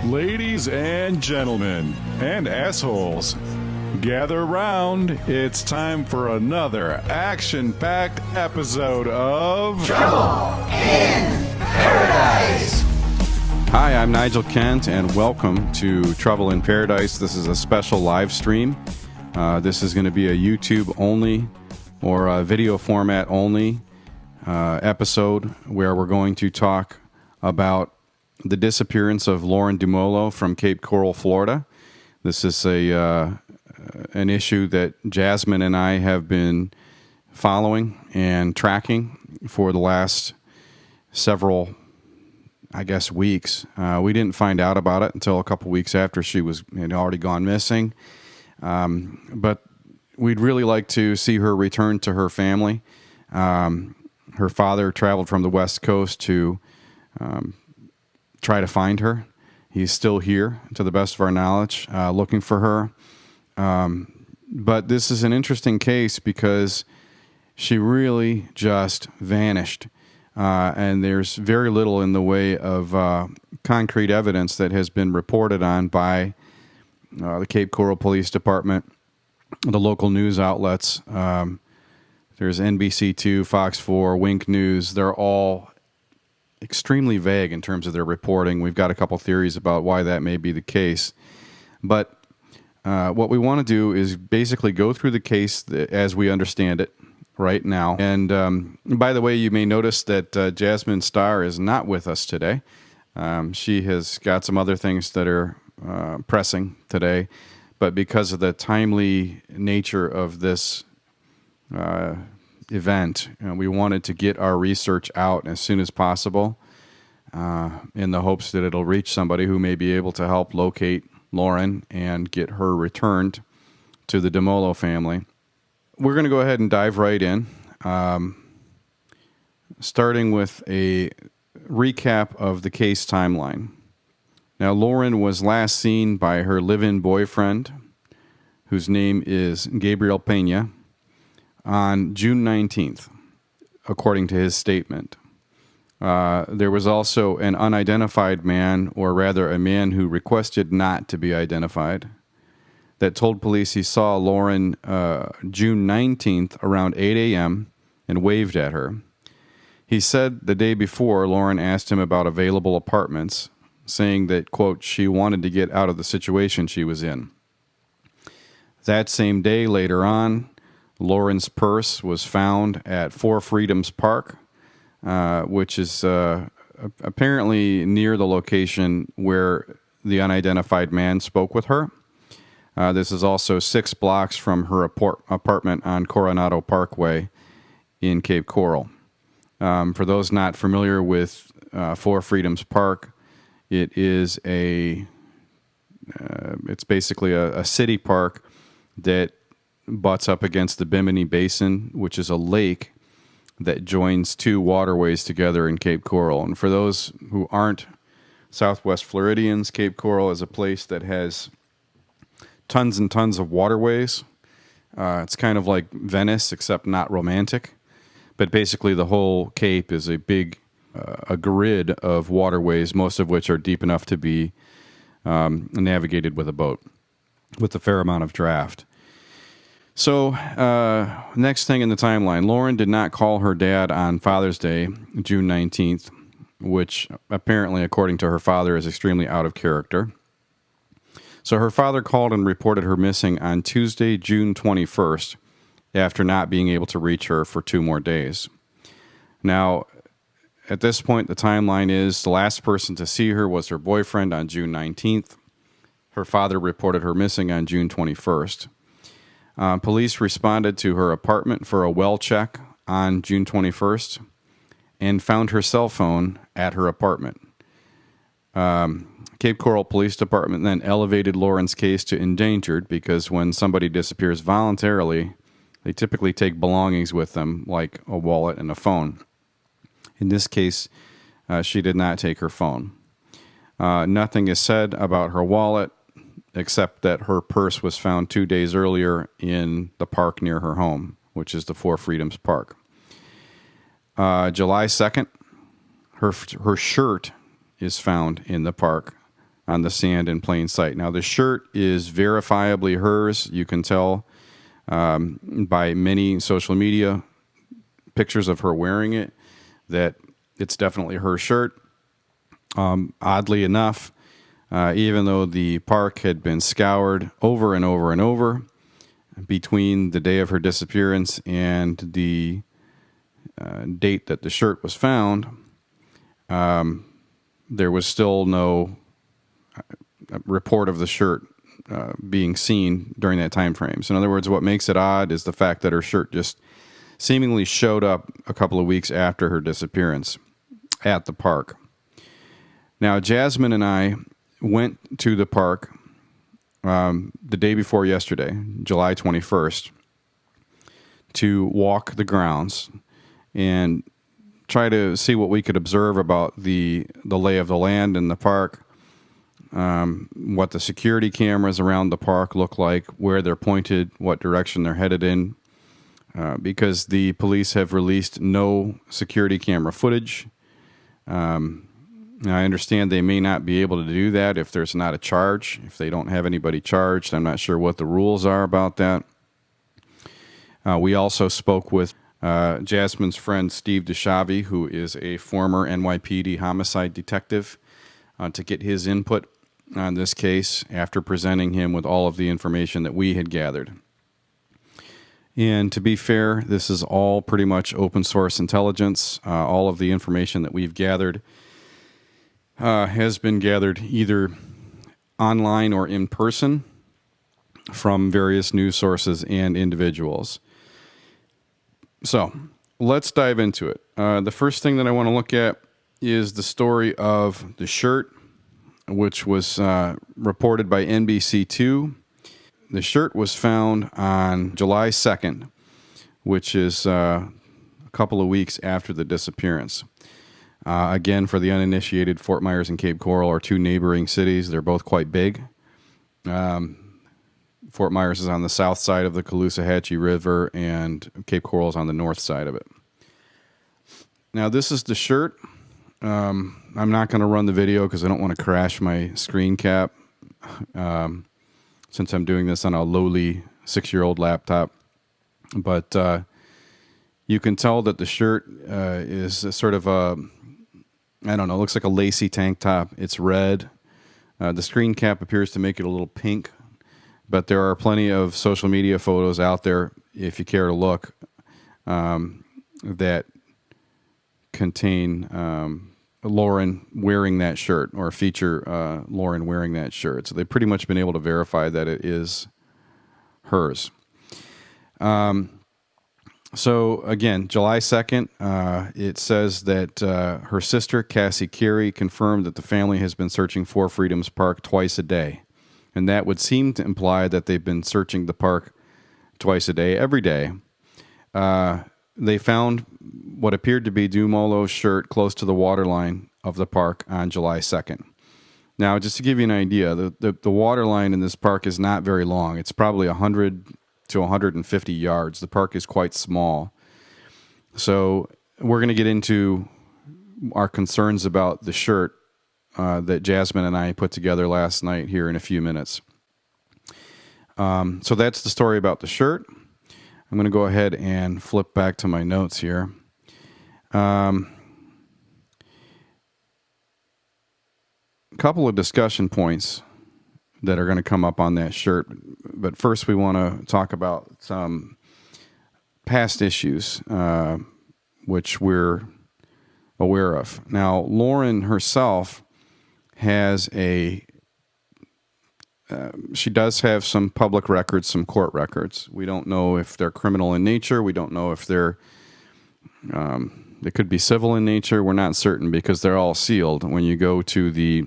Ladies and gentlemen, and assholes, gather round. It's time for another action-packed episode of Trouble in Paradise. Hi, I'm Nigel Kent, and welcome to Trouble in Paradise. This is a special live stream. This is going to be a YouTube only or a video format only episode where we're going to talk about the disappearance of Lauren Dumolo from Cape Coral, Florida. This is an issue that Jazmine and I have been following and tracking for the last several, weeks. We didn't find out about it until a couple weeks after she had already gone missing. But we'd really like to see her return to her family. Her father traveled from the West Coast to try to find her. He's still here, to the best of our knowledge, looking for her. But this is an interesting case because she really just vanished. And there's very little in the way of concrete evidence that has been reported on by the Cape Coral Police Department, the local news outlets. There's NBC2, Fox 4, Wink News. They're all extremely vague in terms of their reporting. We've got a couple theories about why that may be the case. But what we want to do is basically go through the case as we understand it right now. And by the way, you may notice that Jazmine Starr is not with us today. She has got some other things that are pressing today. But because of the timely nature of this event, we wanted to get our research out as soon as possible in the hopes that it'll reach somebody who may be able to help locate Lauren and get her returned to the Dumolo family. We're going to go ahead and dive right in, starting with a recap of the case timeline. Now, Lauren was last seen by her live-in boyfriend, whose name is Gabriel Pena, on June 19th, according to his statement. There was also an unidentified man, or rather a man who requested not to be identified, that told police he saw Lauren June 19th around 8 a.m. and waved at her. He said the day before, Lauren asked him about available apartments, saying that, quote, she wanted to get out of the situation she was in. That same day, later on, Lauren's purse was found at Four Freedoms Park, which is apparently near the location where the unidentified man spoke with her. This is also 6 blocks from her apartment on Coronado Parkway in Cape Coral. For those not familiar with Four Freedoms Park, it is it's basically a city park that butts up against the Bimini Basin, which is a lake that joins 2 waterways together in Cape Coral. And for those who aren't Southwest Floridians, Cape Coral is a place that has tons and tons of waterways. It's kind of like Venice, except not romantic. But basically the whole Cape is a big a grid of waterways, most of which are deep enough to be navigated with a boat, with a fair amount of draft. So, next thing in the timeline, Lauren did not call her dad on Father's Day, June 19th, which apparently, according to her father, is extremely out of character. So her father called and reported her missing on Tuesday, June 21st, after not being able to reach her for 2 more days. Now, at this point, the timeline is the last person to see her was her boyfriend on June 19th. Her father reported her missing on June 21st. Police responded to her apartment for a well check on June 21st and found her cell phone at her apartment. Cape Coral Police Department then elevated Lauren's case to endangered because when somebody disappears voluntarily, they typically take belongings with them, like a wallet and a phone. In this case, she did not take her phone. Nothing is said about her wallet, except that her purse was found 2 days earlier in the park near her home, which is the Four Freedoms Park. July 2nd, her shirt is found in the park on the sand in plain sight. Now, the shirt is verifiably hers. You can tell by many social media pictures of her wearing it that it's definitely her shirt. Oddly enough, even though the park had been scoured over and over and over between the day of her disappearance and the date that the shirt was found, there was still no report of the shirt being seen during that time frame. So in other words, what makes it odd is the fact that her shirt just seemingly showed up a couple of weeks after her disappearance at the park. Now, Jazmine and I went to the park the day before yesterday, July 21st, to walk the grounds and try to see what we could observe about the lay of the land in the park, what the security cameras around the park look like, where they're pointed, what direction they're headed in, because the police have released no security camera footage. Now, I understand they may not be able to do that if there's not a charge, if they don't have anybody charged. I'm not sure what the rules are about that. We also spoke with Jazmine's friend Steve DeShavi, who is a former NYPD homicide detective, to get his input on this case after presenting him with all of the information that we had gathered. And to be fair, this is all pretty much open source intelligence. All of the information that we've gathered has been gathered either online or in person from various news sources and individuals. So let's dive into it. The first thing that I want to look at is the story of the shirt, which was reported by NBC2. The shirt was found on July 2nd, which is a couple of weeks after the disappearance. Again, for the uninitiated, Fort Myers and Cape Coral are two neighboring cities. They're both quite big. Fort Myers is on the south side of the Caloosahatchee River, and Cape Coral is on the north side of it. Now, this is the shirt. I'm not going to run the video because I don't want to crash my screen cap since I'm doing this on a lowly 6-year-old laptop. But you can tell that the shirt is a sort of a, I don't know, looks like a lacy tank top. It's red. The screen cap appears to make it a little pink, but there are plenty of social media photos out there, if you care to look, that contain Lauren wearing that shirt or feature Lauren wearing that shirt. So they've pretty much been able to verify that it is hers. So again, July 2nd, it says that her sister, Cassie Carey, confirmed that the family has been searching Four Freedoms Park twice a day. And that would seem to imply that they've been searching the park twice a day, every day. They found what appeared to be Dumolo's shirt close to the waterline of the park on July 2nd. Now, just to give you an idea, the waterline in this park is not very long. It's probably 100 to 150 yards. The park is quite small. So we're going to get into our concerns about the shirt that Jazmine and I put together last night here in a few minutes. So that's the story about the shirt. I'm going to go ahead and flip back to my notes here. A couple of discussion points that are going to come up on that shirt. But first we want to talk about some past issues, which we're aware of. Now, Lauren herself has she does have some public records, some court records. We don't know if they're criminal in nature. We don't know if they could be civil in nature. We're not certain because they're all sealed. When you go to the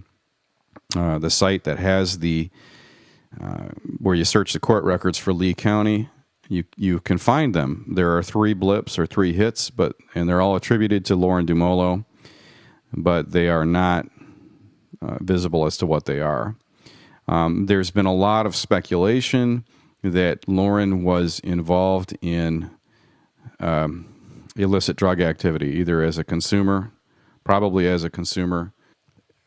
site that has where you search the court records for Lee County, you can find them. There are 3 blips or 3 hits, and they're all attributed to Lauren Dumolo, but they are not visible as to what they are. There's been a lot of speculation that Lauren was involved in illicit drug activity, either as a consumer, probably as a consumer.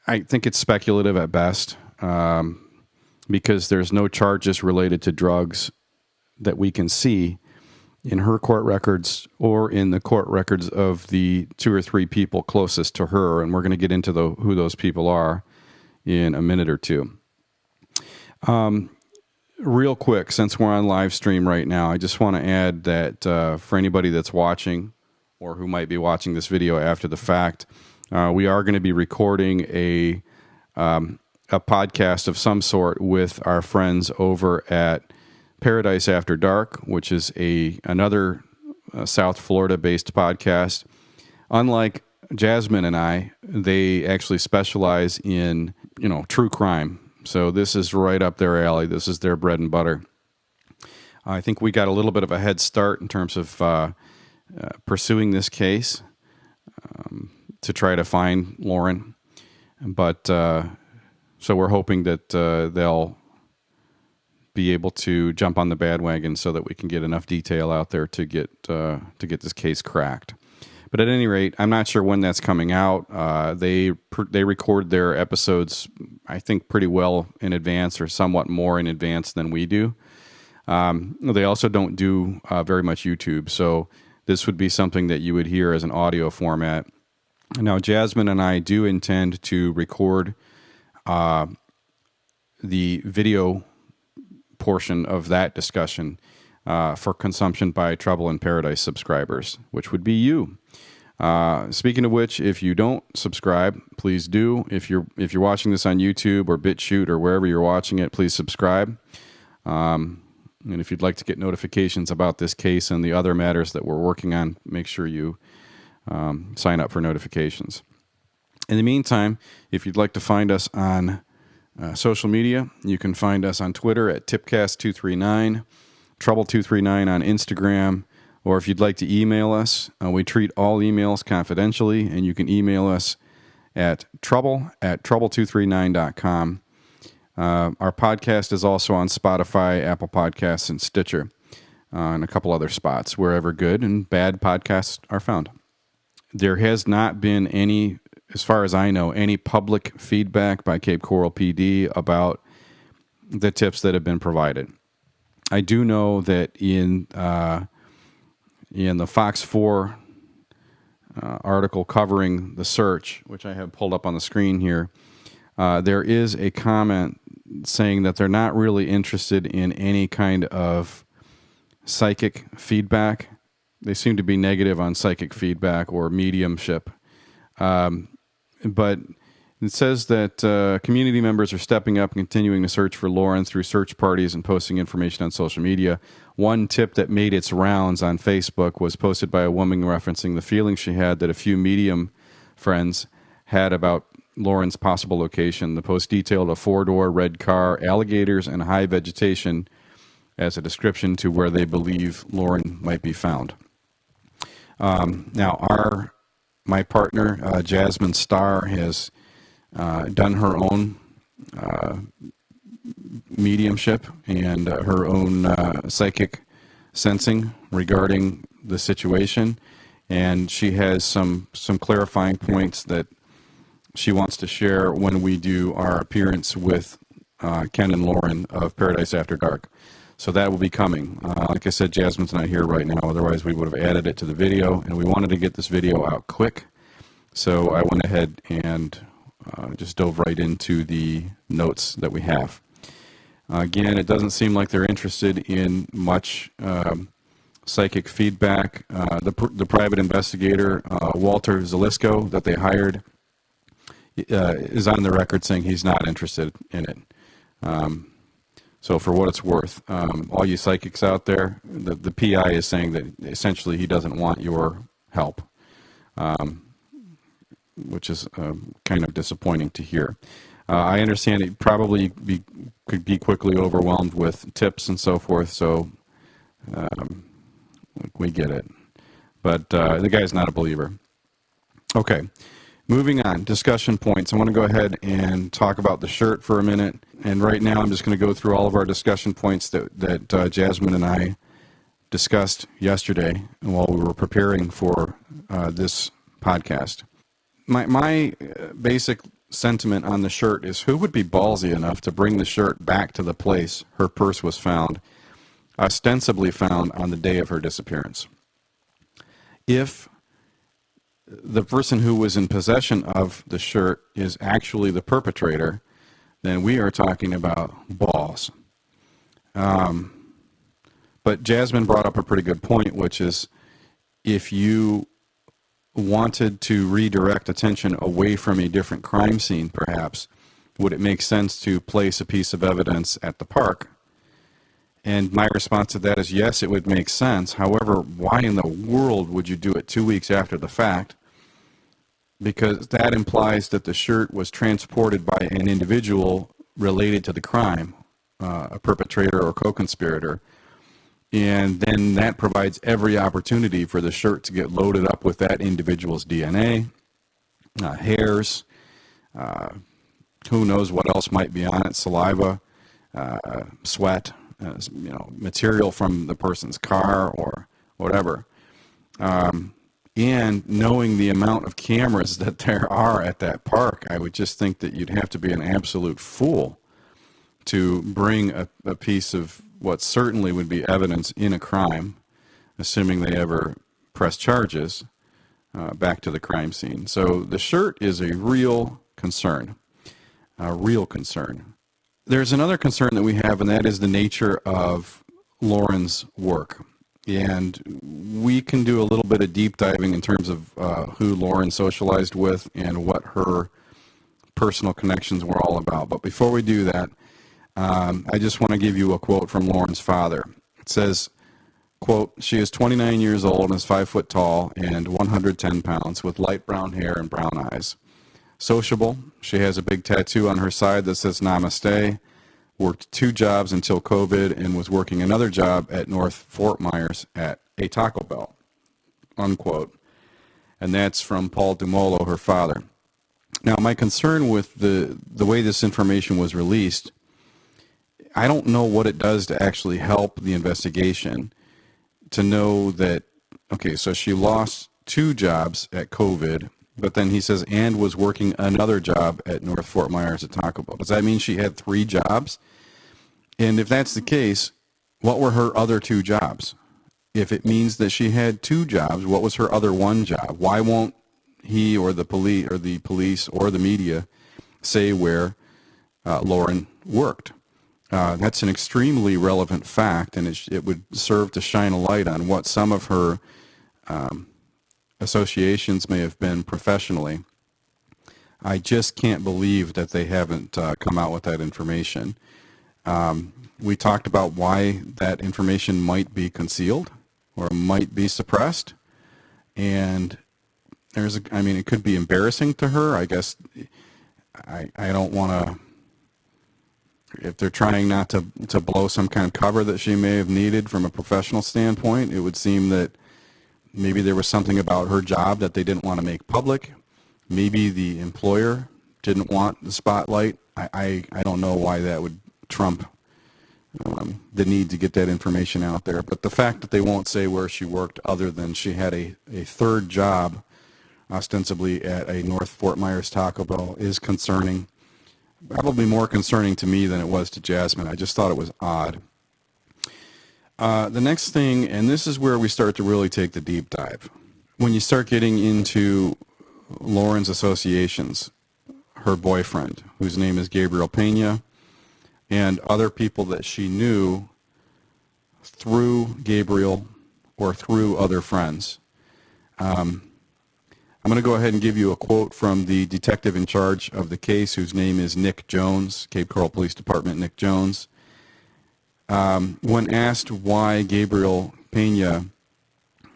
I think it's speculative at best. because there's no charges related to drugs that we can see in her court records or in the court records of the 2 or 3 people closest to her. And we're going to get into who those people are in a minute or two. Real quick, since we're on live stream right now, I just want to add that for anybody that's watching or who might be watching this video after the fact, we are going to be recording a podcast of some sort with our friends over at Paradise After Dark, which is another South Florida-based podcast. Unlike Jazmine and I, they actually specialize in, true crime. So this is right up their alley. This is their bread and butter. I think we got a little bit of a head start in terms of pursuing this case to try to find Lauren. But so we're hoping that they'll be able to jump on the bandwagon so that we can get enough detail out there to get this case cracked. But at any rate, I'm not sure when that's coming out. They record their episodes, I think, pretty well in advance, or somewhat more in advance than we do. They also don't do very much YouTube, so this would be something that you would hear as an audio format. Now, Jazmine and I do intend to record the video portion of that discussion for consumption by Trouble in Paradise subscribers, which would be you. Speaking of which, if you don't subscribe, please do. If you're watching this on YouTube or BitChute or wherever you're watching it, please subscribe. And if you'd like to get notifications about this case and the other matters that we're working on, make sure you sign up for notifications. In the meantime, if you'd like to find us on social media, you can find us on Twitter at Tipcast239, Trouble239 on Instagram, or if you'd like to email us, we treat all emails confidentially, and you can email us at trouble@trouble239.com. Our podcast is also on Spotify, Apple Podcasts, and Stitcher, and a couple other spots, wherever good and bad podcasts are found. There has not been any, as far as I know, any public feedback by Cape Coral PD about the tips that have been provided. I do know that in the Fox 4 article covering the search, which I have pulled up on the screen here, there is a comment saying that they're not really interested in any kind of psychic feedback. They seem to be negative on psychic feedback or mediumship. But it says that community members are stepping up and continuing to search for Lauren through search parties and posting information on social media. One tip that made its rounds on Facebook was posted by a woman referencing the feeling she had that a few medium friends had about Lauren's possible location. The post detailed a 4-door red car, alligators, and high vegetation as a description to where they believe Lauren might be found. Now, my partner, Jazmine Starr, has done her own mediumship and her own psychic sensing regarding the situation, and she has some clarifying points that she wants to share when we do our appearance with Ken and Lauren of Paradise After Dark. So that will be coming. Like I said, Jazmine's not here right now. Otherwise, we would have added it to the video, and we wanted to get this video out quick. So I went ahead and just dove right into the notes that we have. Again, it doesn't seem like they're interested in much psychic feedback. The private investigator, Walter Zalisco, that they hired, is on the record saying he's not interested in it. So for what it's worth, all you psychics out there, the PI is saying that essentially he doesn't want your help, which is kind of disappointing to hear. I understand it probably could be quickly overwhelmed with tips and so forth, so we get it. But the guy's not a believer. Okay. Moving on, discussion points. I want to go ahead and talk about the shirt for a minute. And right now I'm just going to go through all of our discussion points that Jazmine and I discussed yesterday while we were preparing for this podcast. My basic sentiment on the shirt is, who would be ballsy enough to bring the shirt back to the place her purse was found, ostensibly found on the day of her disappearance? If the person who was in possession of the shirt is actually the perpetrator, then we are talking about balls. But Jazmine brought up a pretty good point, which is, if you wanted to redirect attention away from a different crime scene, perhaps, would it make sense to place a piece of evidence at the park? And my response to that is yes, it would make sense. However, why in the world would you do it 2 weeks after the fact? Because that implies that the shirt was transported by an individual related to the crime, a perpetrator or co-conspirator. And then that provides every opportunity for the shirt to get loaded up with that individual's DNA, hairs, who knows what else might be on it, saliva, sweat, material from the person's car or whatever. And knowing the amount of cameras that there are at that park, I would just think that you'd have to be an absolute fool to bring a piece of what certainly would be evidence in a crime, assuming they ever press charges, back to the crime scene. So the shirt is a real concern, There's another concern that we have, and that is the nature of Lauren's work. And we can do a little bit of deep diving in terms of who Lauren socialized with and what her personal connections were all about. But before we do that, I just want to give you a quote from Lauren's father. It says, quote, "She is 29 years old and is 5 foot tall and 110 pounds with light brown hair and brown eyes. Sociable. She has a big tattoo on her side that says Namaste. Worked 2 jobs until COVID and was working another job at North Fort Myers at a Taco Bell," unquote. And that's from Paul Dumolo, her father. Now, my concern with the way this information was released, I don't know what it does to actually help the investigation to know that, okay, so she lost 2 jobs at COVID, but then he says, and was working another job at North Fort Myers at Taco Bell. Does that mean she had 3 jobs? And if that's the case, what were her other 2 jobs? If it means that she had 2 jobs, what was her other 1 job? Why won't he or the police or the media say where Lauren worked? That's an extremely relevant fact, and it would serve to shine a light on what some of her associations may have been professionally. I just can't believe that they haven't come out with that information. We talked about why that information might be concealed or might be suppressed, and it could be embarrassing to her. I guess I don't want to, if they're trying not to blow some kind of cover that she may have needed from a professional standpoint, it would seem that maybe there was something about her job that they didn't want to make public. Maybe the employer didn't want the spotlight. I don't know why that would trump the need to get that information out there. But the fact that they won't say where she worked other than she had a 3rd job, ostensibly at a North Fort Myers Taco Bell, is concerning. Probably more concerning to me than it was to Jazmine. I just thought it was odd. The next thing, and this is where we start to really take the deep dive. When you start getting into Lauren's associations, her boyfriend, whose name is Gabriel Pena, and other people that she knew through Gabriel or through other friends. I'm going to go ahead and give you a quote from the detective in charge of the case, whose name is Nick Jones, Cape Coral Police Department, Nick Jones. When asked why Gabriel Pena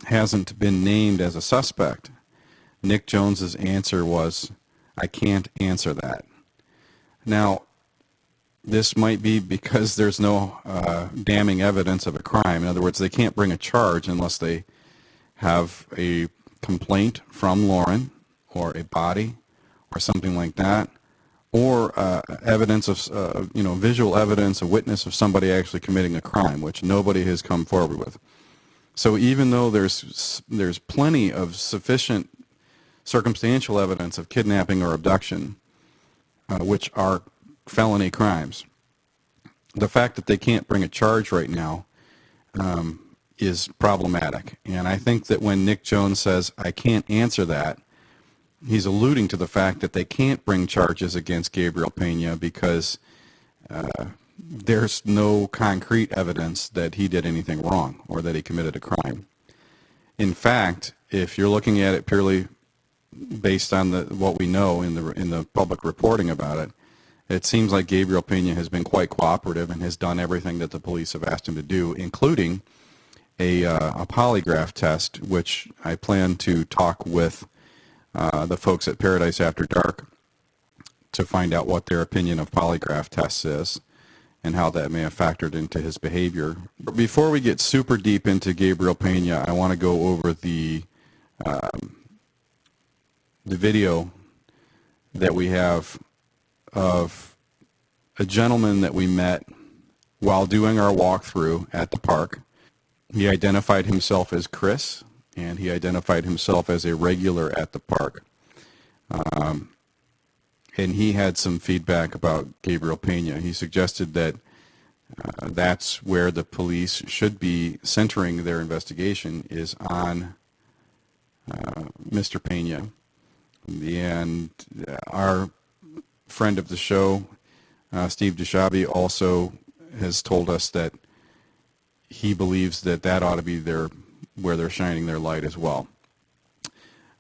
hasn't been named as a suspect, Nick Jones's answer was, "I can't answer that." Now, this might be because there's no damning evidence of a crime. In other words, they can't bring a charge unless they have a complaint from Lauren or a body or something like that, or evidence of, visual evidence, a witness of somebody actually committing a crime, which nobody has come forward with. So even though there's plenty of sufficient circumstantial evidence of kidnapping or abduction, which are felony crimes. The fact that they can't bring a charge right now is problematic. And I think that when Nick Jones says, I can't answer that, he's alluding to the fact that they can't bring charges against Gabriel Pena because there's no concrete evidence that he did anything wrong or that he committed a crime. In fact, if you're looking at it purely based on what we know in the public reporting about it, it seems like Gabriel Pena has been quite cooperative and has done everything that the police have asked him to do, including a polygraph test, which I plan to talk with the folks at Paradise After Dark to find out what their opinion of polygraph tests is and how that may have factored into his behavior. But before we get super deep into Gabriel Pena, I want to go over the video that we have of a gentleman that we met while doing our walkthrough at the park. He identified himself as Chris, and he identified himself as a regular at the park. And he had some feedback about Gabriel Pena. He suggested that that's where the police should be centering their investigation, is on Mr. Pena. And our friend of the show, Steve Deshabi, also has told us that he believes that that ought to be where they're shining their light as well.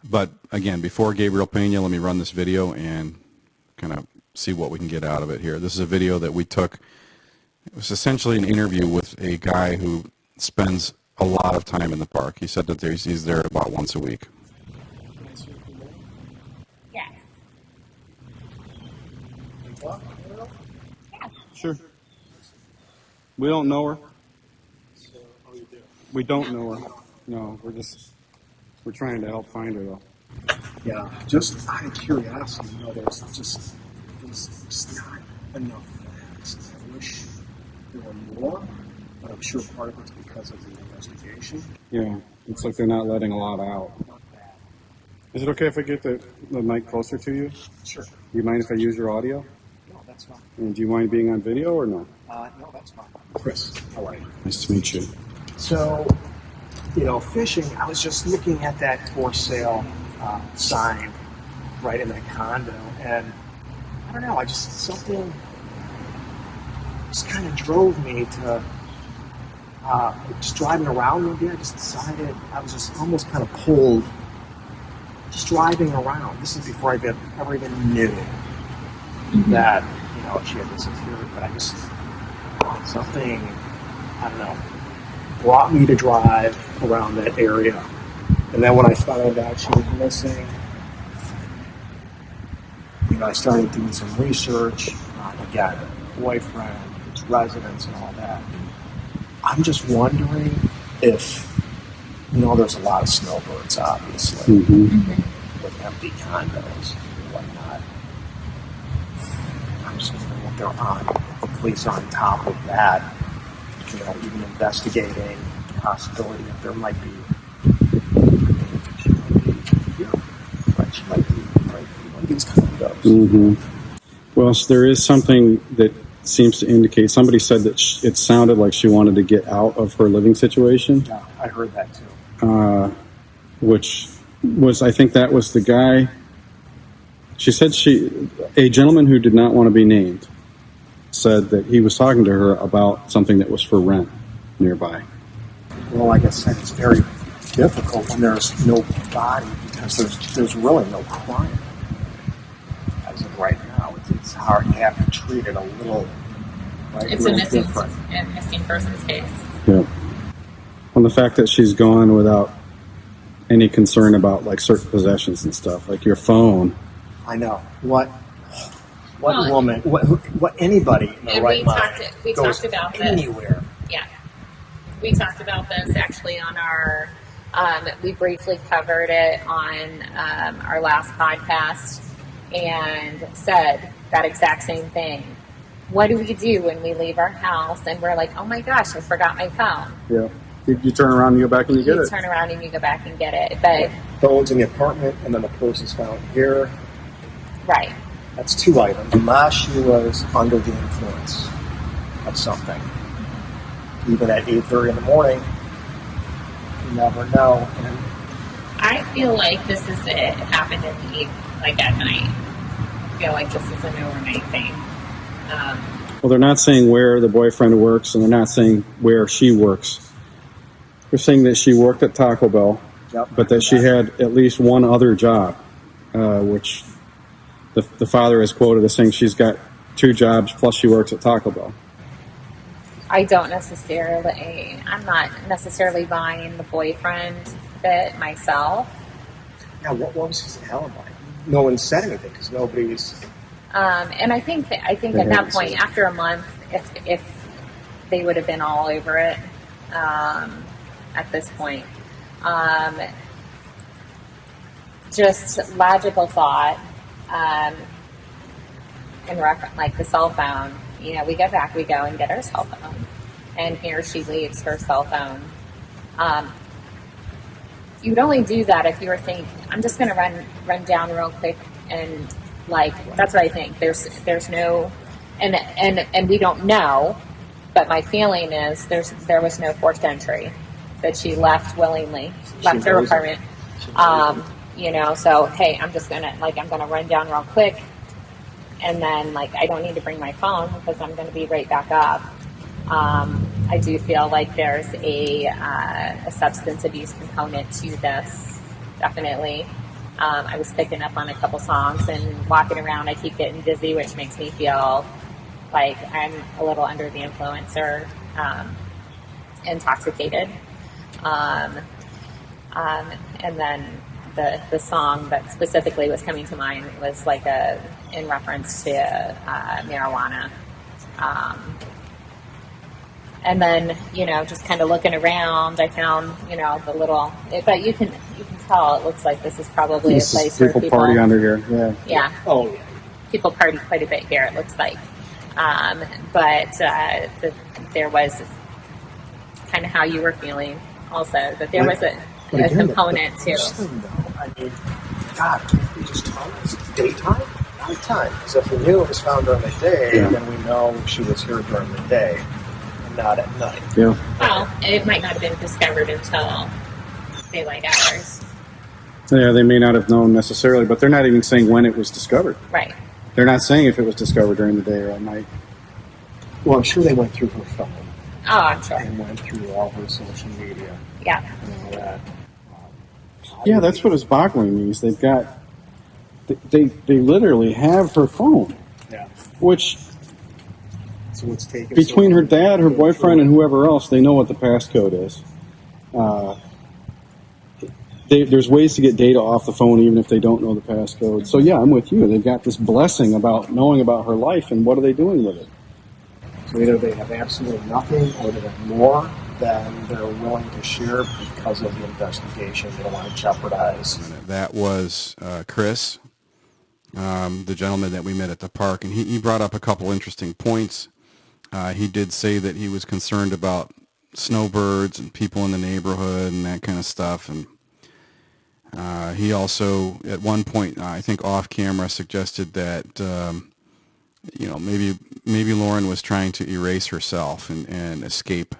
But again, before Gabriel Pena, let me run this video and kind of see what we can get out of it here. This is a video that we took. It was essentially an interview with a guy who spends a lot of time in the park. He said that he's there about once a week. Yes. Sure. We don't know her. We don't know her. No, we're trying to help find her though. Yeah, just out of curiosity, there's just not enough facts. I wish there were more, but I'm sure part of it's because of the investigation. Yeah, looks like they're not letting a lot out. Is it okay if I get the mic closer to you? Sure. Do you mind if I use your audio? No, that's fine. And do you mind being on video or no? No, that's fine. Chris, how are you? Nice to meet you. So, fishing, I was just looking at that for sale sign right in that condo, and I don't know, something just kind of drove me to just driving around there. I just decided I was just almost kind of pulled just driving around. This is before I ever even knew that she had disappeared, but something, I don't know, brought me to drive around that area. And then when I found out she was missing, I started doing some research. Again, boyfriend, his residence, and all that. I'm just wondering if, there's a lot of snowbirds, obviously, with empty condos and whatnot. I'm just wondering if the police are on top of that, even investigating the possibility that there might be, she might be one of these condos. Well, so there is something that seems to indicate, somebody said that it sounded like she wanted to get out of her living situation. Yeah, I heard that too. Which was, I think that was the guy. She said a gentleman who did not want to be named said that he was talking to her about something that was for rent nearby. Well, like I said, it's very difficult when there's no body because there's really no crime. As of right now, it's hard. You have to treat it a little. It's a missing person's case. Yeah. On the fact that she's gone without any concern about certain possessions and stuff, like your phone. I know. What woman? What anybody in their right mind we goes talked about anywhere? This. Yeah, we talked about this actually on our. We briefly covered it on our last podcast and said that exact same thing. What do we do when we leave our house and we're like, oh my gosh, I forgot my phone? Yeah. You turn around and you go back and you get it. You turn around and you go back and get it. But phone's in the apartment and then the purse is found here. Right. That's two items. Unless she was under the influence of something. Even at 8:30 in the morning, you never know. And I feel like this is it happened at night. I feel like this is an overnight thing. Well, they're not saying where the boyfriend works, and they're not saying where she works. They're saying that she worked at Taco Bell, yep, but that she had at least one other job, which the father is quoted as saying she's got 2 jobs plus she works at Taco Bell. I'm not necessarily buying the boyfriend bit myself. Now, what was his alibi? No one said anything because nobody's. And I think at that point, after a month, if they would have been all over it at this point, just logical thought, in reference, like the cell phone. You know, we go back, we go and get our cell phone, and here she leaves her cell phone. You would only do that if you were thinking, I'm just going to run down real quick and that's what I think. There's no, and we don't know, but my feeling is there was no forced entry, that she left willingly, left her apartment. So hey, I'm gonna run down real quick, and then I don't need to bring my phone because I'm going to be right back up. I do feel like there's a substance abuse component to this, definitely. I was picking up on a couple songs and walking around. I keep getting dizzy, which makes me feel like I'm a little under the influence or intoxicated. And then the song that specifically was coming to mind was in reference to marijuana. And then, just kind of looking around, I found, the little, but you can tell it looks like this is probably a place where people party under here. Yeah. Yeah. Oh, yeah. People party quite a bit here, it looks like. But there was kind of how you were feeling also, that there was a component too. I mean, God, can't we just tell us daytime? Nighttime. Because if we knew it was found during the day, then we know she was here during the day. Not at night. Yeah. Well, it might not have been discovered until daylight hours. Yeah, they may not have known necessarily, but they're not even saying when it was discovered. Right. They're not saying if it was discovered during the day or at night. Well, I'm sure they went through her phone. Oh, I'm sure. And went through all her social media. Yeah. And all that. Yeah, that's what is boggling me is they've got, they literally have her phone. Yeah. Which, so what's taken between her dad, her boyfriend, and whoever else, they know what the passcode is. There's ways to get data off the phone even if they don't know the passcode. So yeah, I'm with you. They've got this blessing about knowing about her life, and what are they doing with it? So either they have absolutely nothing, or they have more than they're willing to share because of the investigation. They don't want to jeopardize. That was Chris, the gentleman that we met at the park, and he brought up a couple interesting points. He did say that he was concerned about snowbirds and people in the neighborhood and that kind of stuff, and he also, at one point, I think off camera, suggested that maybe Lauren was trying to erase herself and escape,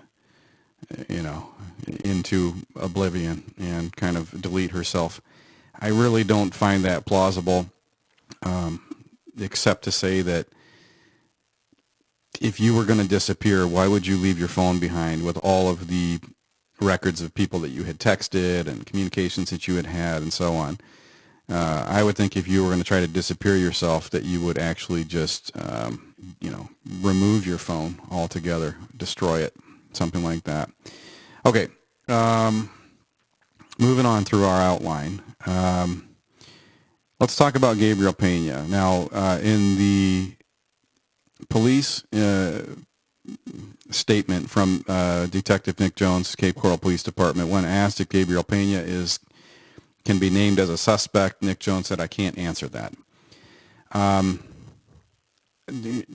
into oblivion and kind of delete herself. I really don't find that plausible, except to say that if you were going to disappear, why would you leave your phone behind with all of the records of people that you had texted and communications that you had had and so on? I would think if you were going to try to disappear yourself, that you would actually just, remove your phone altogether, destroy it, something like that. Okay, moving on through our outline. Let's talk about Gabriel Pena. Now, in the police statement from Detective Nick Jones, Cape Coral Police Department, when asked if Gabriel Pena can be named as a suspect, Nick Jones said, "I can't answer that."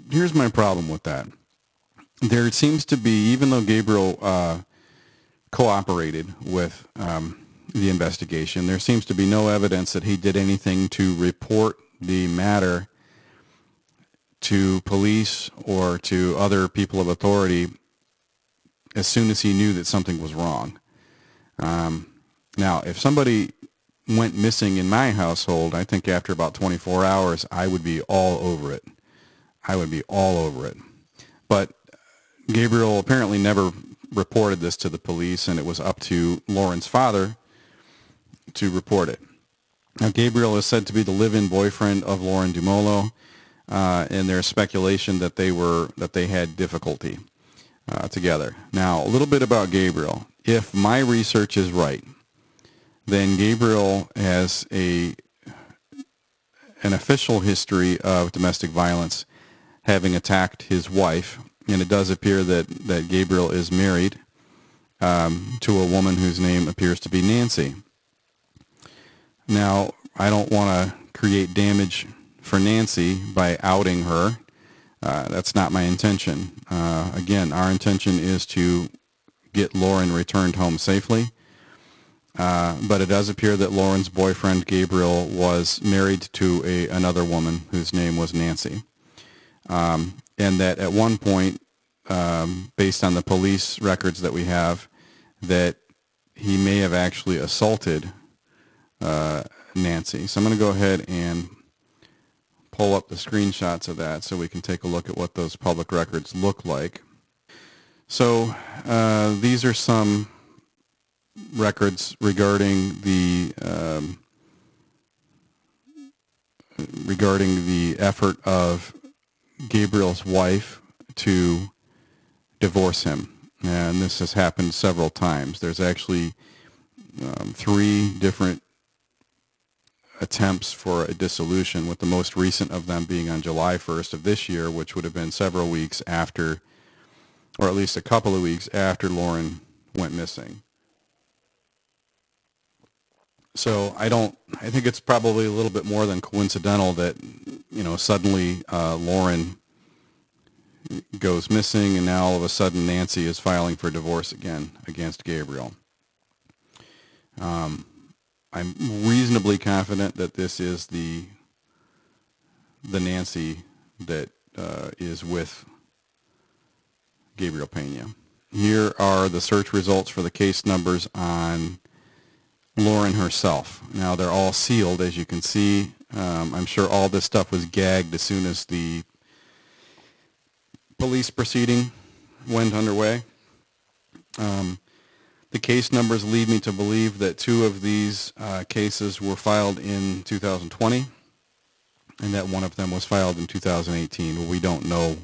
Here's my problem with that. There seems to be, even though Gabriel cooperated with the investigation, there seems to be no evidence that he did anything to report the matter to police or to other people of authority as soon as he knew that something was wrong. Now, if somebody went missing in my household, I think after about 24 hours, I would be all over it. But Gabriel apparently never reported this to the police, and it was up to Lauren's father to report it. Now, Gabriel is said to be the live-in boyfriend of Lauren Dumolo, and there's speculation that they had difficulty together. Now, a little bit about Gabriel. If my research is right, then Gabriel has an official history of domestic violence, having attacked his wife, and it does appear that Gabriel is married to a woman whose name appears to be Nancy. Now, I don't want to create damage for Nancy by outing her. That's not my intention. Again, our intention is to get Lauren returned home safely. But it does appear that Lauren's boyfriend, Gabriel, was married to another woman whose name was Nancy. And that at one point, based on the police records that we have, that he may have actually assaulted Nancy. So I'm going to go ahead and pull up the screenshots of that so we can take a look at what those public records look like. So these are some records regarding the effort of Gabriel's wife to divorce him, and this has happened several times. There's actually 3 different attempts for a dissolution, with the most recent of them being on July 1st of this year, which would have been several weeks after, or at least a couple of weeks after Lauren went missing. So I think it's probably a little bit more than coincidental that, suddenly Lauren goes missing, and now all of a sudden Nancy is filing for divorce again against Gabriel. I'm reasonably confident that this is the Nancy that is with Gabriel Pena. Here are the search results for the case numbers on Lauren herself. Now, they're all sealed, as you can see. I'm sure all this stuff was gagged as soon as the police proceeding went underway. The case numbers lead me to believe that 2 of these cases were filed in 2020, and that one of them was filed in 2018. Well, we don't know.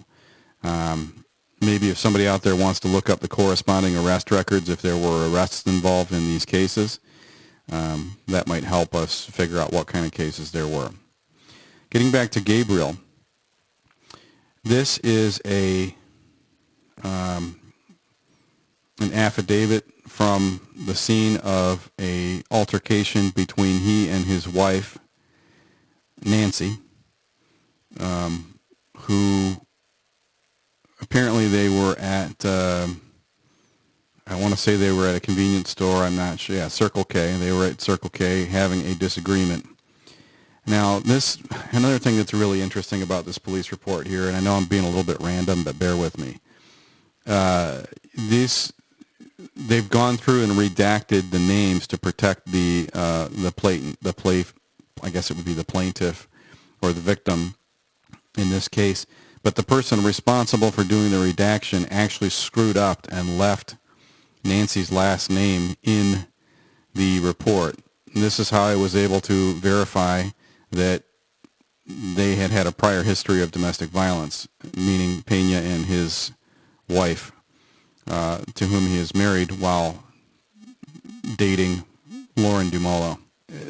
Maybe if somebody out there wants to look up the corresponding arrest records, if there were arrests involved in these cases, that might help us figure out what kind of cases there were. Getting back to Gabriel, this is an affidavit from the scene of a altercation between he and his wife, Nancy, who apparently they were at, I want to say they were at a convenience store, I'm not sure, Circle K. They were at Circle K having a disagreement. Now, another thing that's really interesting about this police report here, and I know I'm being a little bit random, but bear with me. They've gone through and redacted the names to protect the plaintiff or the victim in this case. But the person responsible for doing the redaction actually screwed up and left Nancy's last name in the report. And this is how I was able to verify that they had a prior history of domestic violence, meaning Pena and his wife, to whom he is married while dating Lauren Dumolo.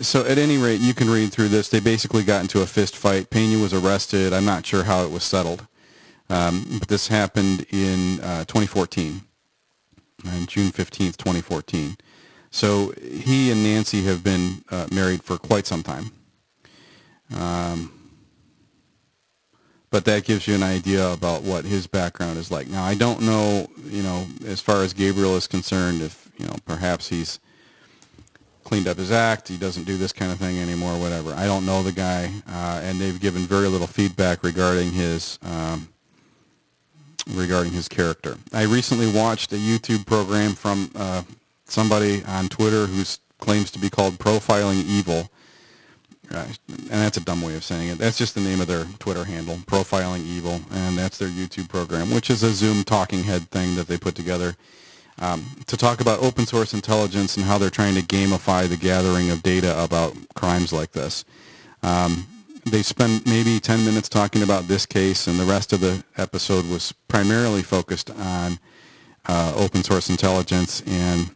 So at any rate, you can read through this. They basically got into a fist fight. Pena was arrested. I'm not sure how it was settled. But this happened in 2014, on June 15th, 2014. So he and Nancy have been married for quite some time. But that gives you an idea about what his background is like. Now, I don't know, as far as Gabriel is concerned, if, perhaps he's cleaned up his act. He doesn't do this kind of thing anymore, whatever. I don't know the guy, and they've given very little feedback regarding his character. I recently watched a YouTube program from somebody on Twitter who claims to be called Profiling Evil. And that's a dumb way of saying it. That's just the name of their Twitter handle, Profiling Evil, and that's their YouTube program, which is a Zoom talking head thing that they put together to talk about open source intelligence and how they're trying to gamify the gathering of data about crimes like this. They spend maybe 10 minutes talking about this case, and the rest of the episode was primarily focused on open source intelligence and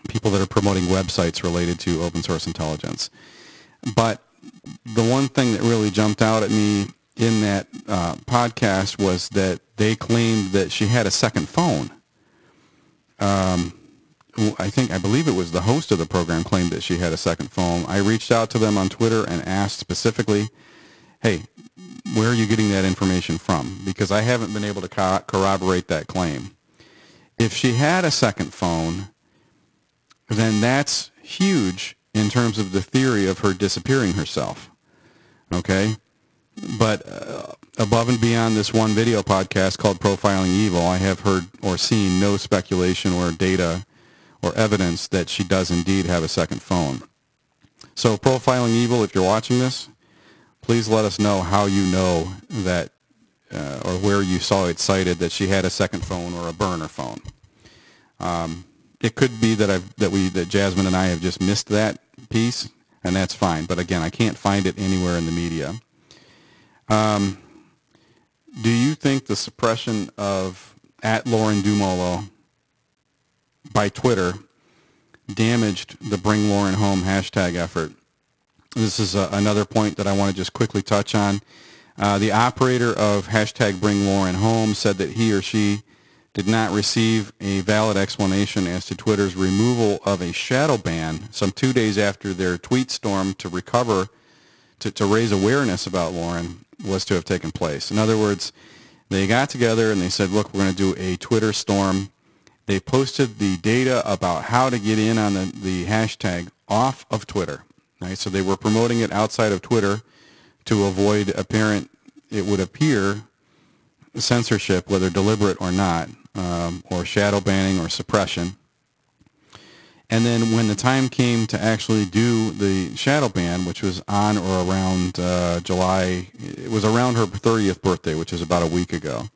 people that are promoting websites related to open source intelligence. But the one thing that really jumped out at me in that podcast was that they claimed that she had a second phone. I believe it was the host of the program claimed that she had a second phone. I reached out to them on Twitter and asked specifically, hey, where are you getting that information from? Because I haven't been able to corroborate that claim. If she had a second phone, then that's huge in terms of the theory of her disappearing herself, okay? But above and beyond this one video podcast called Profiling Evil, I have heard or seen no speculation or data or evidence that she does indeed have a second phone. So Profiling Evil, if you're watching this, please let us know how you know that or where you saw it cited that she had a second phone or a burner phone. It could be that Jazmine and I have just missed that piece, and that's fine. But again, I can't find it anywhere in the media. Do you think the suppression of @Lauren Dumolo by Twitter damaged the Bring Lauren Home hashtag effort? This is another point that I want to just quickly touch on. The operator of hashtag Bring Lauren Home said that he or she did not receive a valid explanation as to Twitter's removal of a shadow ban some 2 days after their tweet storm to raise awareness about Lauren was to have taken place. In other words, they got together and they said, look, we're going to do a Twitter storm. They posted the data about how to get in on the hashtag off of Twitter. Right? So they were promoting it outside of Twitter to avoid it would appear, censorship, whether deliberate or not, or shadow banning or suppression. And then when the time came to actually do the shadow ban, which was on or around July, it was around her 30th birthday, which is about a week ago,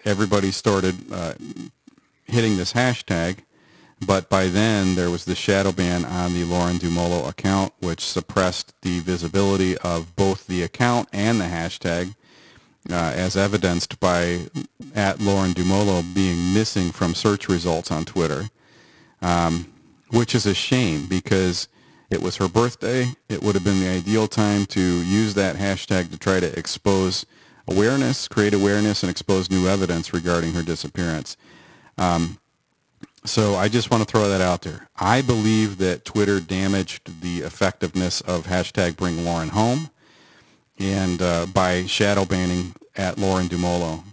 everybody started hitting this hashtag, but by then there was the shadow ban on the Lauren Dumolo account, which suppressed the visibility of both the account and the hashtag, as evidenced by @Lauren Dumolo being missing from search results on Twitter, which is a shame because it was her birthday. It would have been the ideal time to use that hashtag to try to expose awareness, create awareness, and expose new evidence regarding her disappearance. So I just want to throw that out there. I believe that Twitter damaged the effectiveness of hashtag Bring Lauren Home, and by shadow banning @Lauren Dumolo.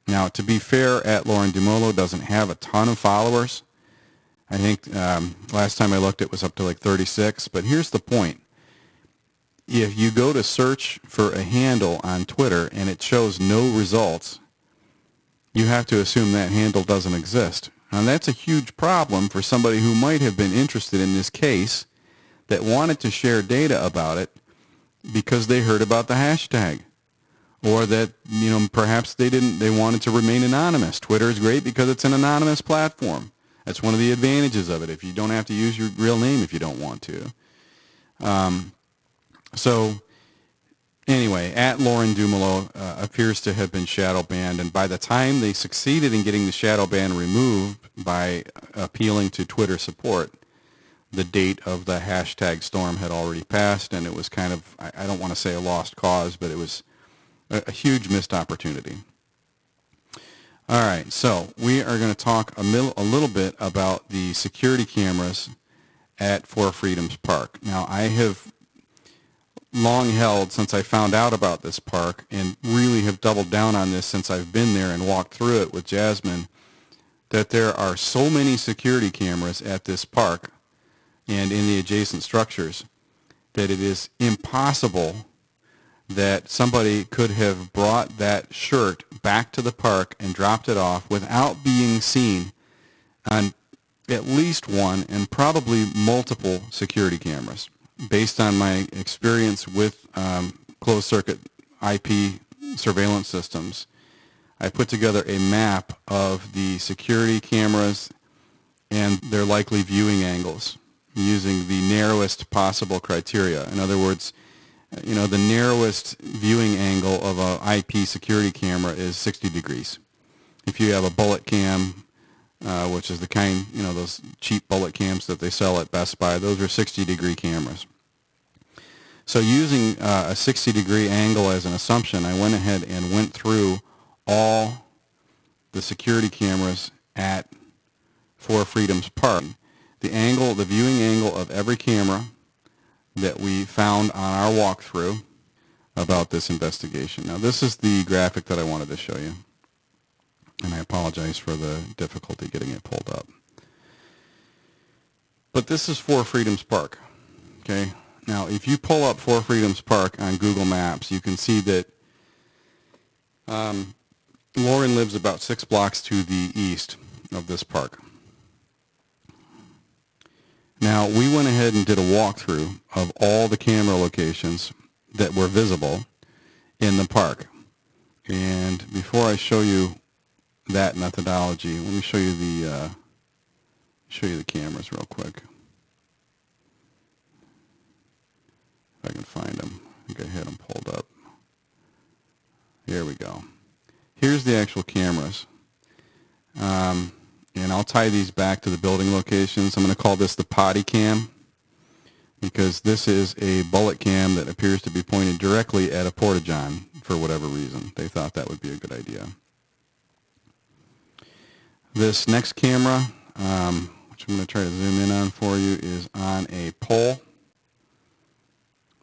Now, to be fair, @Lauren Dumolo doesn't have a ton of followers. I think last time I looked, it was up to like 36. But here's the point. If you go to search for a handle on Twitter and it shows no results, you have to assume that handle doesn't exist. And that's a huge problem for somebody who might have been interested in this case that wanted to share data about it because they heard about the hashtag, or that, perhaps they wanted to remain anonymous. Twitter is great because it's an anonymous platform. That's one of the advantages of it. If you don't have to use your real name if you don't want to. So anyway, @Lauren Dumolo appears to have been shadow banned, and by the time they succeeded in getting the shadow ban removed by appealing to Twitter support, the date of the hashtag storm had already passed, and it was kind of, I don't want to say a lost cause, but it was a huge missed opportunity. All right, so we are going to talk a little bit about the security cameras at Four Freedoms Park. Now, I have long held, since I found out about this park, and really have doubled down on this since I've been there and walked through it with Jazmine, that there are so many security cameras at this park and in the adjacent structures that it is impossible that somebody could have brought that shirt back to the park and dropped it off without being seen on at least one and probably multiple security cameras. Based on my experience with closed-circuit IP surveillance systems, I put together a map of the security cameras and their likely viewing angles using the narrowest possible criteria. In other words, the narrowest viewing angle of an IP security camera is 60 degrees. If you have a bullet cam, which is the kind, those cheap bullet cams that they sell at Best Buy, those are 60-degree cameras. So using a 60-degree angle as an assumption, I went ahead and went through all the security cameras at Four Freedoms Park. The viewing angle of every camera that we found on our walkthrough about this investigation. Now, this is the graphic that I wanted to show you, and I apologize for the difficulty getting it pulled up. But this is Four Freedoms Park, okay? Now, if you pull up Four Freedoms Park on Google Maps, you can see that Lauren lives about 6 blocks to the east of this park. Now, we went ahead and did a walkthrough of all the camera locations that were visible in the park. And before I show you that methodology, let me show you the cameras real quick. If I can find them. I think I had them pulled up. Here we go. Here's the actual cameras. And I'll tie these back to the building locations. I'm going to call this the potty cam because this is a bullet cam that appears to be pointed directly at a porta-john for whatever reason. They thought that would be a good idea. This next camera, which I'm going to try to zoom in on for you, is on a pole.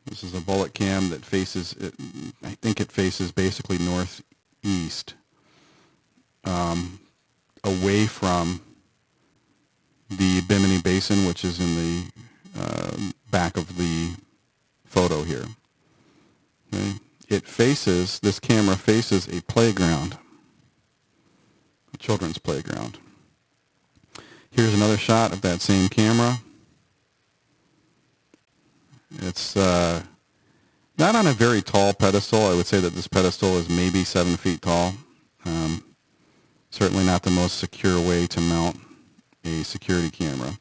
This is a bullet cam that faces, I think it faces basically northeast, away from the Bimini Basin, which is in the back of the photo here. Okay. This camera faces a playground, a children's playground. Here's another shot of that same camera. It's not on a very tall pedestal. I would say that this pedestal is maybe 7 feet tall. Certainly not the most secure way to mount a security camera.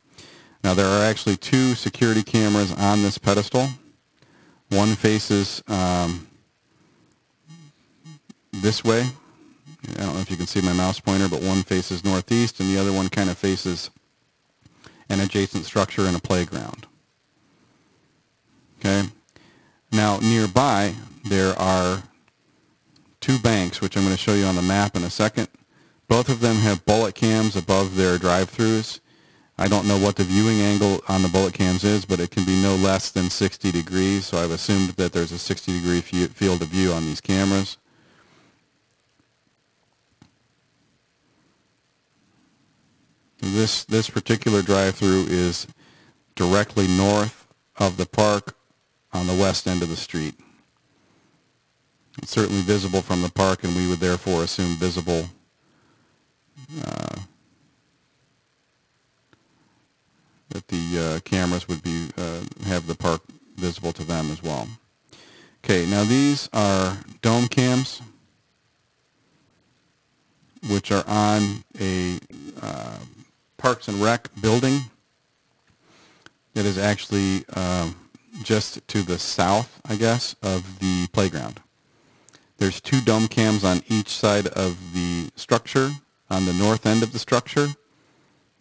Now, there are actually 2 security cameras on this pedestal. One faces this way. I don't know if you can see my mouse pointer, but one faces northeast, and the other one kind of faces an adjacent structure and a playground. Okay. Now, nearby, there are 2 banks, which I'm going to show you on the map in a second. Both of them have bullet cams above their drive-thrus. I don't know what the viewing angle on the bullet cams is, but it can be no less than 60 degrees, so I've assumed that there's a 60-degree field of view on these cameras. This particular drive-thru is directly north of the park on the west end of the street. It's certainly visible from the park, and we would therefore assume visible that the cameras would be have the park visible to them as well. Okay, now these are dome cams, which are on a Parks and Rec building that is actually just to the south, I guess, of the playground. There's 2 dome cams on each side of the structure, on the north end of the structure.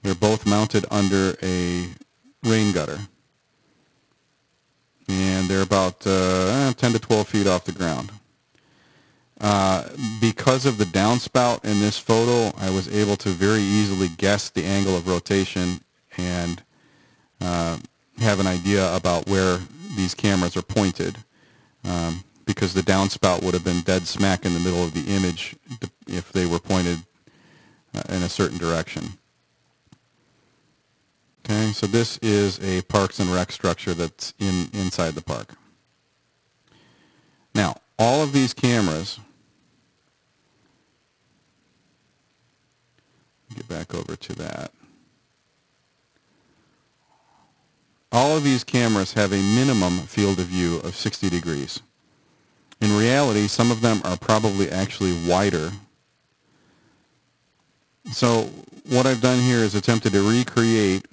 They're both mounted under a rain gutter. And they're about 10 to 12 feet off the ground. Because of the downspout in this photo, I was able to very easily guess the angle of rotation and have an idea about where these cameras are pointed, because the downspout would have been dead smack in the middle of the image if they were pointed in a certain direction. Okay, so this is a Parks and Rec structure that's inside the park. Now, all of these cameras, get back over to that. All of these cameras have a minimum field of view of 60 degrees. In reality, some of them are probably actually wider. So what I've done here is attempted to recreate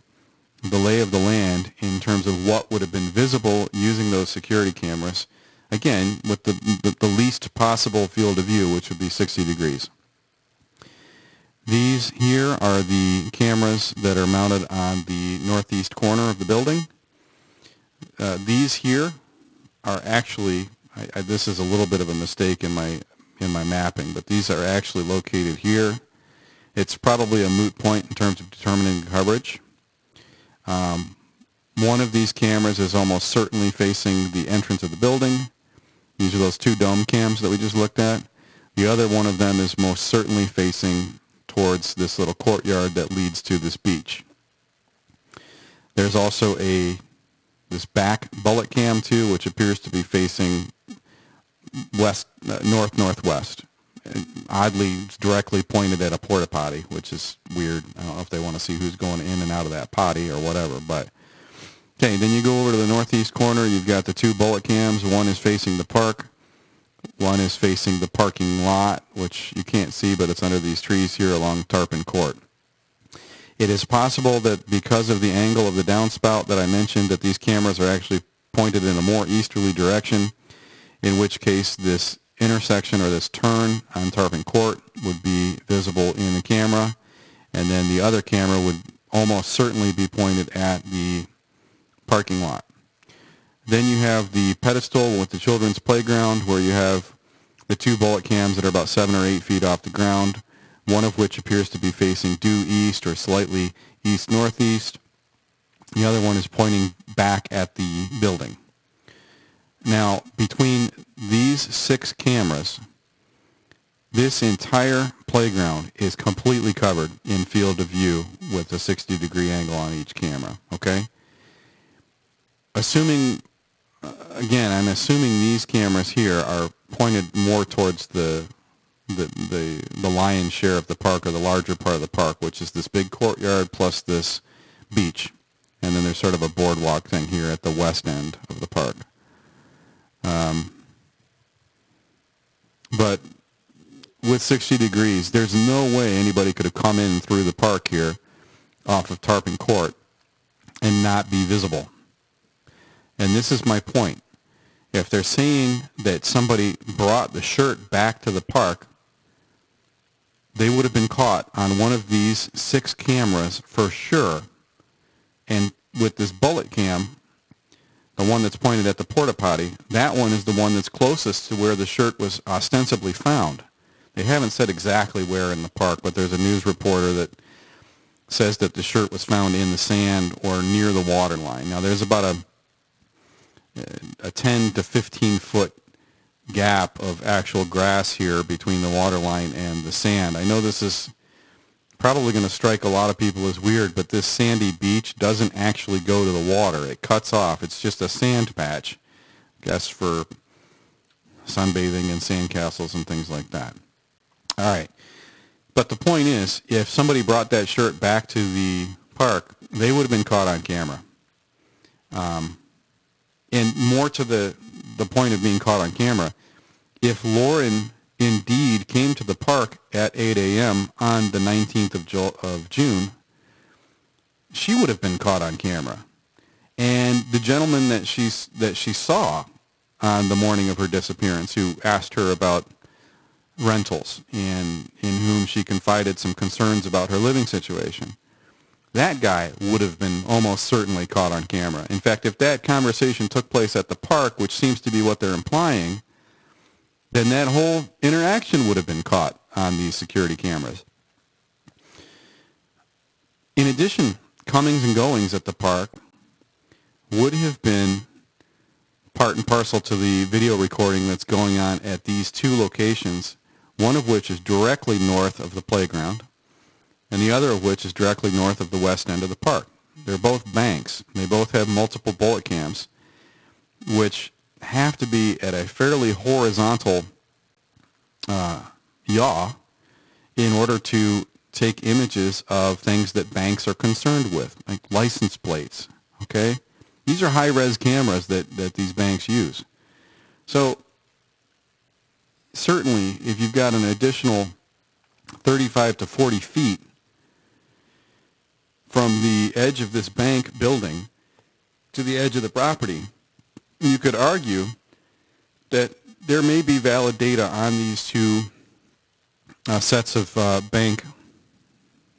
the lay of the land in terms of what would have been visible using those security cameras, again, with the least possible field of view, which would be 60 degrees. These here are the cameras that are mounted on the northeast corner of the building. These here are actually, this is a little bit of a mistake in my mapping, but these are actually located here. It's probably a moot point in terms of determining coverage. One of these cameras is almost certainly facing the entrance of the building. These are those two dome cams that we just looked at. The other one of them is most certainly facing towards this little courtyard that leads to this beach. There's also this back bullet cam too, which appears to be facing northwest. Oddly, it's directly pointed at a porta potty, which is weird. I don't know if they want to see who's going in and out of that potty or whatever. But okay, then you go over to the northeast corner. You've got the two bullet cams. One is facing the park. One is facing the parking lot, which you can't see, but it's under these trees here along Tarpon Court. It is possible that because of the angle of the downspout that I mentioned, that these cameras are actually pointed in a more easterly direction, in which case this intersection or this turn on Tarpon Court would be visible in the camera, and then the other camera would almost certainly be pointed at the parking lot. Then you have the pedestal with the children's playground, where you have the two bullet cams that are about 7 or 8 feet off the ground, one of which appears to be facing due east or slightly east-northeast. The other one is pointing back at the building. Now, between these 6 cameras, this entire playground is completely covered in field of view with a 60-degree angle on each camera, okay? Assuming, again, I'm assuming these cameras here are pointed more towards the lion's share of the park, or the larger part of the park, which is this big courtyard plus this beach. And then there's sort of a boardwalk thing here at the west end of the park. But with 60 degrees, there's no way anybody could have come in through the park here off of Tarpon Court and not be visible. And this is my point. If they're saying that somebody brought the shirt back to the park, they would have been caught on one of these 6 cameras for sure. And with this bullet cam, the one that's pointed at the porta potty, that one is the one that's closest to where the shirt was ostensibly found. They haven't said exactly where in the park, but there's a news reporter that says that the shirt was found in the sand or near the water line. Now, there's about a 10 to 15 foot gap of actual grass here between the water line and the sand. I know this is probably going to strike a lot of people as weird, but this sandy beach doesn't actually go to the water. It cuts off. It's just a sand patch, I guess, for sunbathing and sandcastles and things like that. All right. But the point is, if somebody brought that shirt back to the park, they would have been caught on camera. And more to the point of being caught on camera, if Lauren indeed came to the park at 8 a.m. on the 19th of June, she would have been caught on camera. And the gentleman that she saw on the morning of her disappearance, who asked her about rentals and in whom she confided some concerns about her living situation, that guy would have been almost certainly caught on camera. In fact, if that conversation took place at the park, which seems to be what they're implying, then that whole interaction would have been caught on these security cameras. In addition, comings and goings at the park would have been part and parcel to the video recording that's going on at these 2 locations, one of which is directly north of the playground, and the other of which is directly north of the west end of the park. They're both banks. They both have multiple bullet cams, which have to be at a fairly horizontal yaw in order to take images of things that banks are concerned with, like license plates, okay? These are high-res cameras that these banks use. So certainly, if you've got an additional 35 to 40 feet from the edge of this bank building to the edge of the property, you could argue that there may be valid data on these two sets of bank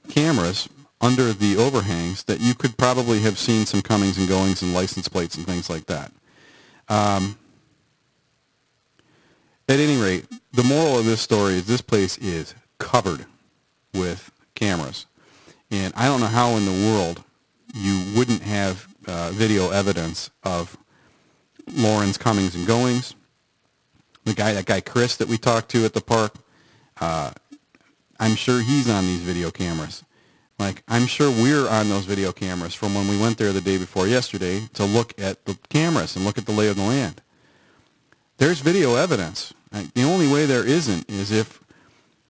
cameras under the overhangs that you could probably have seen some comings and goings and license plates and things like that. At any rate, the moral of this story is this place is covered with cameras. And I don't know how in the world you wouldn't have video evidence of Lauren's comings and goings. That guy Chris that we talked to at the park, I'm sure he's on these video cameras. Like, I'm sure we're on those video cameras from when we went there the day before yesterday to look at the cameras and look at the lay of the land. There's video evidence. The only way there isn't is if,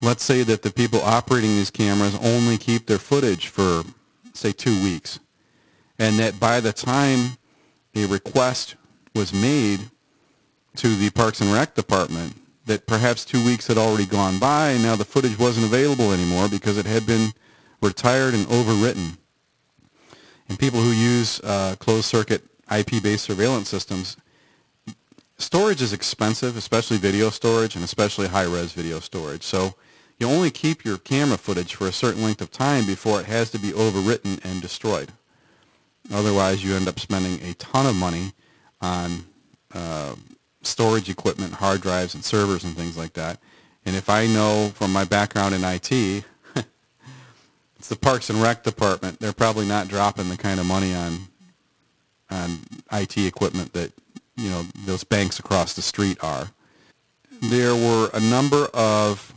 let's say that the people operating these cameras only keep their footage for, say, 2 weeks, and that by the time a request was made to the Parks and Rec department, that perhaps 2 weeks had already gone by, and now the footage wasn't available anymore because it had been retired and overwritten. And people who use closed-circuit IP-based surveillance systems, storage is expensive, especially video storage and especially high-res video storage. So you only keep your camera footage for a certain length of time before it has to be overwritten and destroyed. Otherwise, you end up spending a ton of money on storage equipment, hard drives and servers and things like that. And if I know from my background in IT, it's the Parks and Rec department, they're probably not dropping the kind of money on IT equipment that, you know, those banks across the street are. There were a number of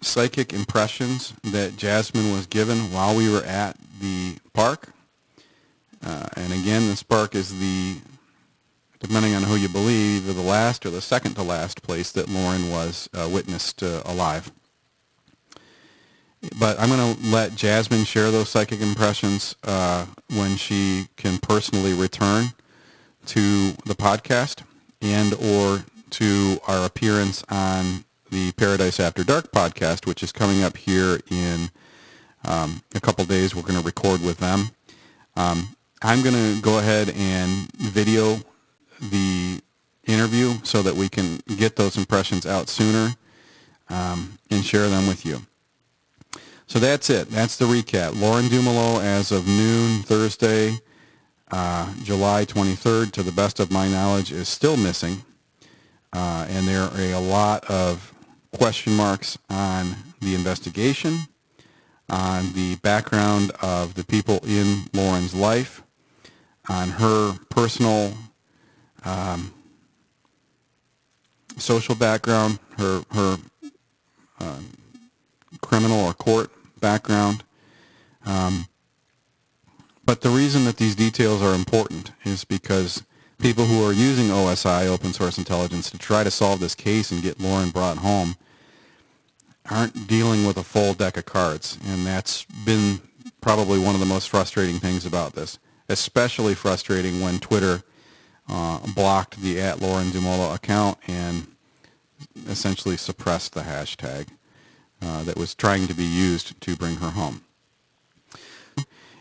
psychic impressions that Jazmine was given while we were at the park. And again, this park is depending on who you believe, either the last or the second to last place that Lauren was witnessed alive. But I'm going to let Jazmine share those psychic impressions when she can personally return to the podcast and or to our appearance on the Paradise After Dark podcast, which is coming up here in a couple days. We're going to record with them. I'm going to go ahead and video the interview so that we can get those impressions out sooner and share them with you. So that's it. That's the recap. Lauren Dumolo, as of noon Thursday, July 23rd, to the best of my knowledge, is still missing. And there are a lot of question marks on the investigation, on the background of the people in Lauren's life, on her personal social background, her criminal or court background. But the reason that these details are important is because people who are using OSI, open source intelligence, to try to solve this case and get Lauren brought home aren't dealing with a full deck of cards. And that's been probably one of the most frustrating things about this, especially frustrating when Twitter blocked the @LaurenDumolo account and essentially suppressed the hashtag that was trying to be used to bring her home.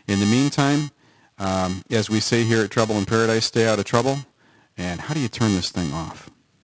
In the meantime, as we say here at Trouble in Paradise, stay out of trouble. And how do you turn this thing off?